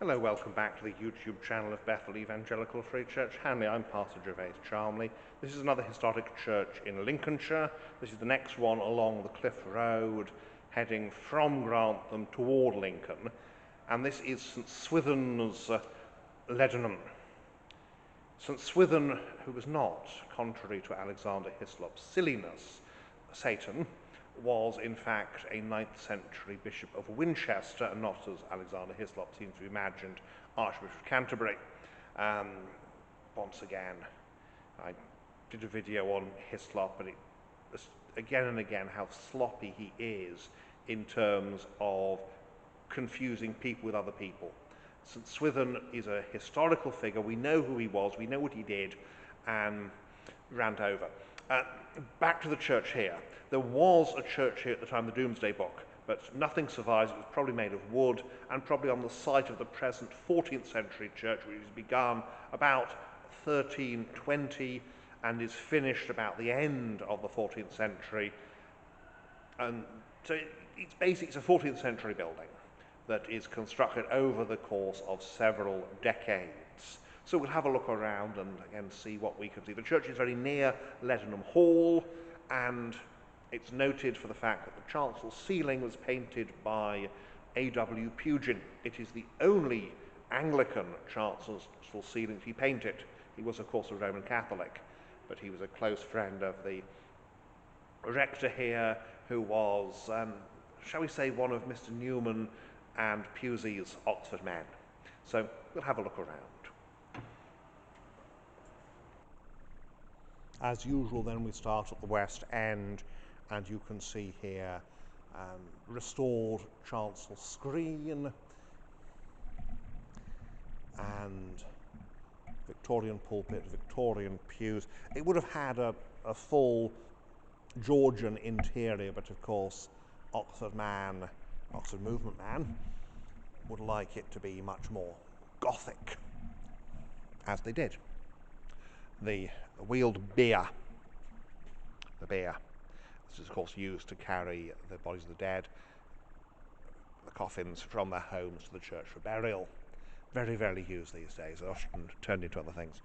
Hello, welcome back to the YouTube channel of Bethel Evangelical Free Church Hanley. I'm Pastor Gervais Chalmley. This is another historic church in Lincolnshire. This is the next one along the Cliff Road, heading from Grantham toward Lincoln. And this is St Swithun's Leadenham. St Swithun, who was not, contrary to Alexander Hislop's silliness, Satan, was in fact a 9th century Bishop of Winchester, and not, as Alexander Hislop seems to have imagined, Archbishop of Canterbury. Once again, I did a video on Hislop, and it was again and again how sloppy he is in terms of confusing people with other people. St Swithun is a historical figure. We know who he was, we know what he did, and rant over. Back to the church here. There was a church here at the time of the Domesday Book, but nothing survives. It was probably made of wood and probably on the site of the present 14th century church, which was begun about 1320 and is finished about the end of the 14th century. And so it's a 14th century building that is constructed over the course of several decades. So we'll have a look around and again see what we can see. The church is very near Leadenham Hall, and it's noted for the fact that the chancel ceiling was painted by A.W. Pugin. It is the only Anglican chancel ceiling he painted. He was, of course, a Roman Catholic, but he was a close friend of the rector here, who was, shall we say, one of Mr. Newman and Pusey's Oxford men. So we'll have a look around. As usual, then, we start at the west end, and you can see here restored chancel screen and Victorian pulpit, Victorian pews. It would have had a full Georgian interior, but of course Oxford movement man, would like it to be much more Gothic, as they did. The wheeled bier, this is of course used to carry the bodies of the dead, the coffins, from their homes to the church for burial. Very rarely used these days, often turned into other things.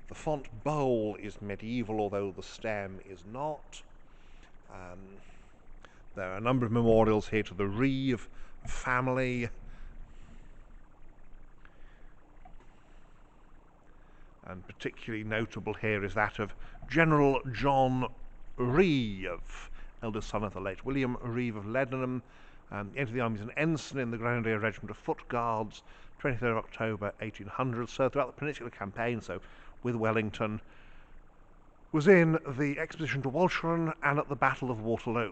The font bowl is medieval, although the stem is not. There are a number of memorials here to the Reeve family. And particularly notable here is that of General John Reeve, eldest son of the late William Reeve of Leadenham. Entered the army as an ensign in the Grenadier Regiment of Foot Guards, 23rd of October 1800, served throughout the Peninsular Campaign, so with Wellington, was in the expedition to Walcheren and at the Battle of Waterloo,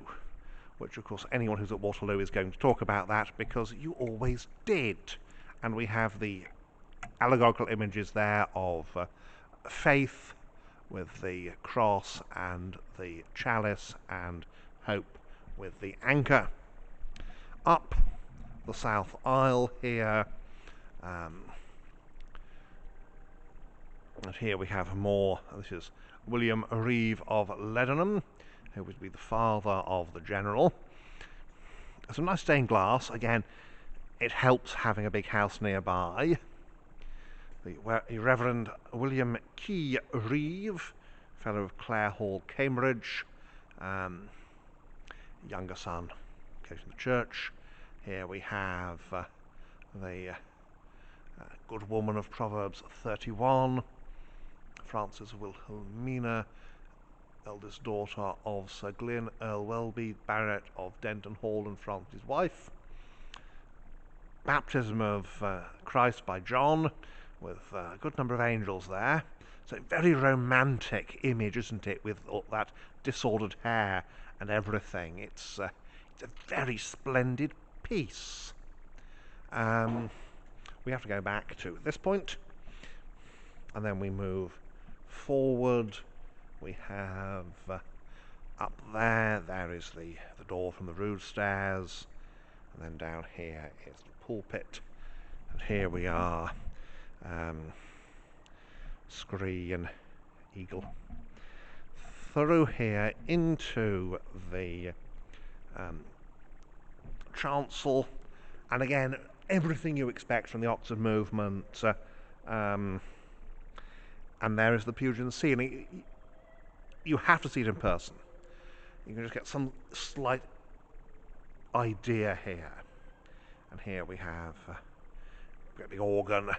which of course anyone who's at Waterloo is going to talk about that, because you always did. And we have the allegorical images there of faith with the cross and the chalice, and hope with the anchor. Up the south aisle here, and here we have more. This is William Reeve of Leadenham, who would be the father of the general. Some nice stained glass. Again, it helps having a big house nearby. The Reverend William Key Reeve, fellow of Clare Hall, Cambridge, younger son, goes to the church. Here we have the good woman of Proverbs 31, Frances Wilhelmina, eldest daughter of Sir Glyn Earl Welby, Baronet of Denton Hall, and Frances' wife. Baptism of Christ by John, with a good number of angels there. So very romantic image, isn't it, with all that disordered hair and everything. It's a very splendid piece. We have to go back to this point, and then we move forward. We have up there is the door from the rood stairs, and then down here is the pulpit, and here we are, screen, eagle, through here into the chancel, And again, everything you expect from the Oxford movement. And there is the Pugin sea. And you have to see it in person. You can just get some slight idea here. And here we have the organ.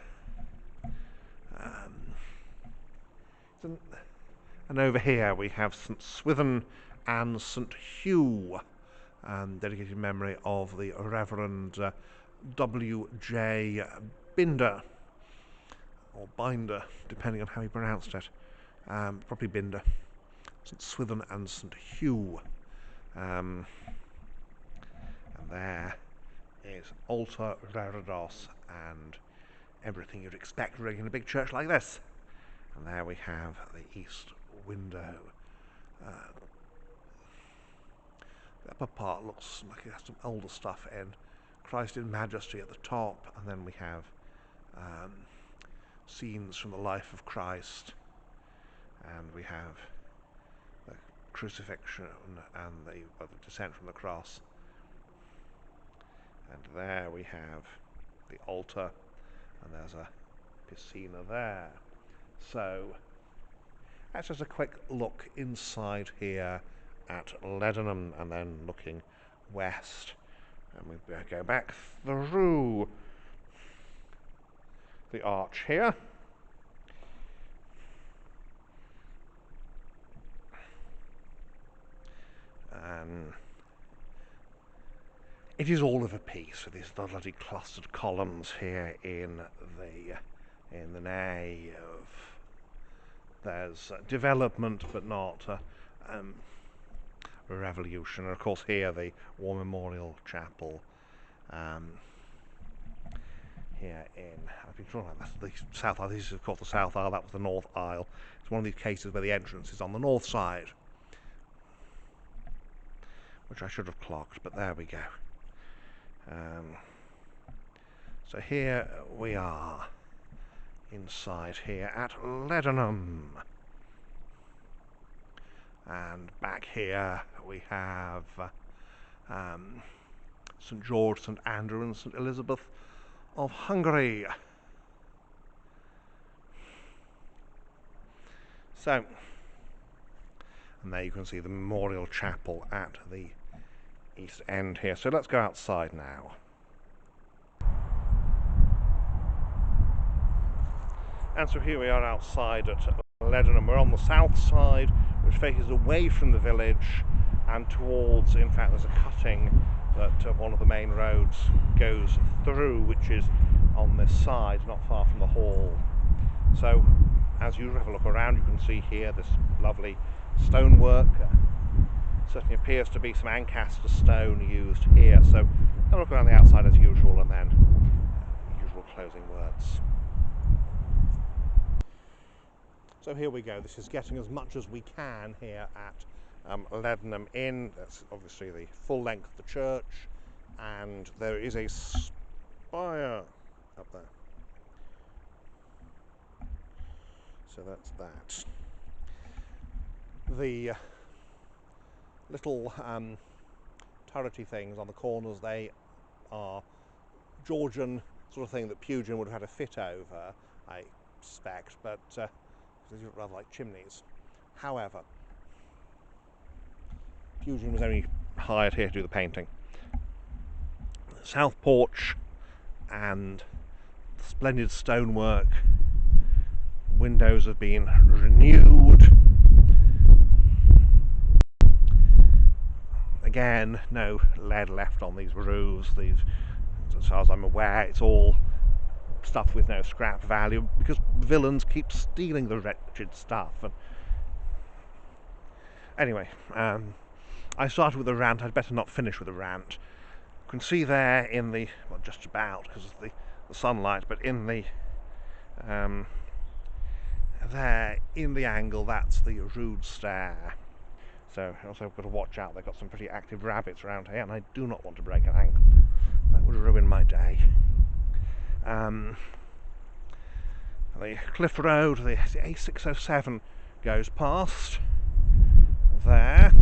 And over here we have St Swithun and St Hugh, dedicated in memory of the Reverend W.J. Binder, or Binder, depending on how you pronounced it. Probably Binder. St Swithun and St Hugh. And there is altar, reredos, and everything you'd expect really in a big church like this. And there we have the east window. The upper part looks like it has some older stuff in. Christ in Majesty at the top, and then we have scenes from the life of Christ, and we have the crucifixion and the descent from the cross. And there we have the altar, and there's a piscina there. So that's just a quick look inside here at Leadenham, and then looking west. And we go back through the arch here. And it is all of a piece with these bloody clustered columns here in the nave. There's development, but not revolution. And of course here the War Memorial Chapel. Here I've been talking about the south aisle. This is of course the south aisle. That was the north aisle. It's one of these cases where the entrance is on the north side, which I should have clocked, but there we go. So here we are inside here at Leadenham, and back here we have St George, St Andrew and St Elizabeth of Hungary. So, and there you can see the Memorial Chapel at the east end here. So let's go outside now. And so here we are outside at Leadenham. We're on the south side, which faces away from the village and towards, in fact there's a cutting that one of the main roads goes through, which is on this side, not far from the hall. So as you have a look around, you can see here this lovely stonework. Certainly appears to be some Ancaster stone used here. So have a look around the outside as usual, and then usual closing words. So here we go. This is getting as much as we can here at Leadenham Inn. That's obviously the full length of the church, and there is a spire up there. So that's that. The little turrety things on the corners, they are Georgian sort of thing that Pugin would have had a fit over, I suspect, but these look rather like chimneys. However, Pugin was only hired here to do the painting. South porch and splendid stonework. Windows have been renewed. Again, no lead left on these roofs. These, as far as I'm aware, it's all stuff with no scrap value, because villains keep stealing the wretched stuff. And anyway, I started with a rant. I'd better not finish with a rant. You can see there in the, well, just about because of the sunlight, but in the there in the angle, that's the Rood Stair. So also got to watch out. They've got some pretty active rabbits around here, and I do not want to break an ankle. That would ruin my day. The Cliff Road, the A607 goes past there.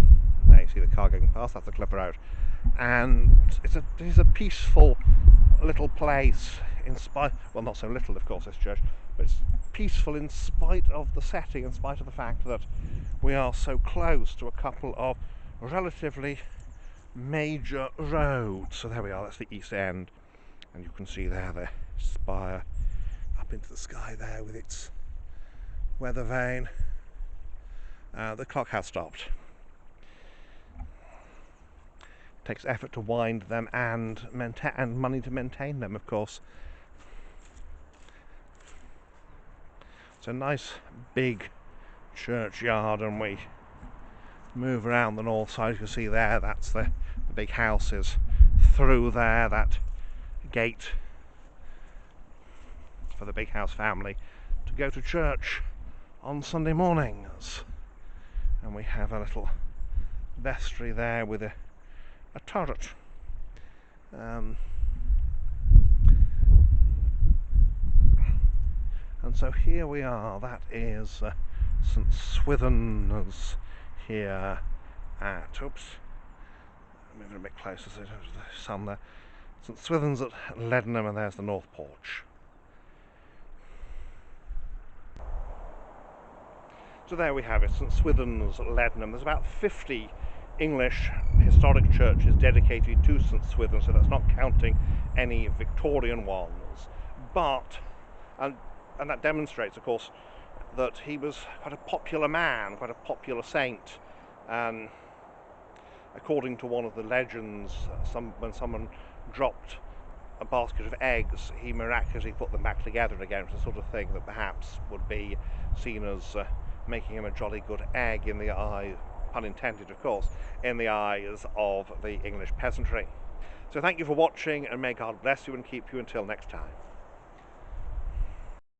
There you see the car going past. That's the Cliff Road, and it is a peaceful little place, in spite, well, not so little of course, this church, but it's peaceful in spite of the setting, in spite of the fact that we are so close to a couple of relatively major roads. So there we are, that's the east end, and you can see there the spire up into the sky there with its weather vane. The clock has stopped. It takes effort to wind them and money to maintain them, of course. It's a nice big churchyard, and we move around the north side. You can see there, that's the big houses through there, that gate for the big house family to go to church on Sunday mornings. And we have a little vestry there with a turret. And so here we are, that is St Swithun's here at, oops, moving a bit closer so there's the sun there. St Swithun's at Leadenham, and there's the north porch. So there we have it, St Swithun's at Leadenham. There's about 50 English historic churches dedicated to St Swithun, so that's not counting any Victorian ones. But, and that demonstrates, of course, that he was quite a popular man, quite a popular saint. According to one of the legends, when someone dropped a basket of eggs, he miraculously put them back together again. It's the sort of thing that perhaps would be seen as making him a jolly good egg in the eye, pun intended of course, in the eyes of the English peasantry. So thank you for watching, and may God bless you and keep you until next time.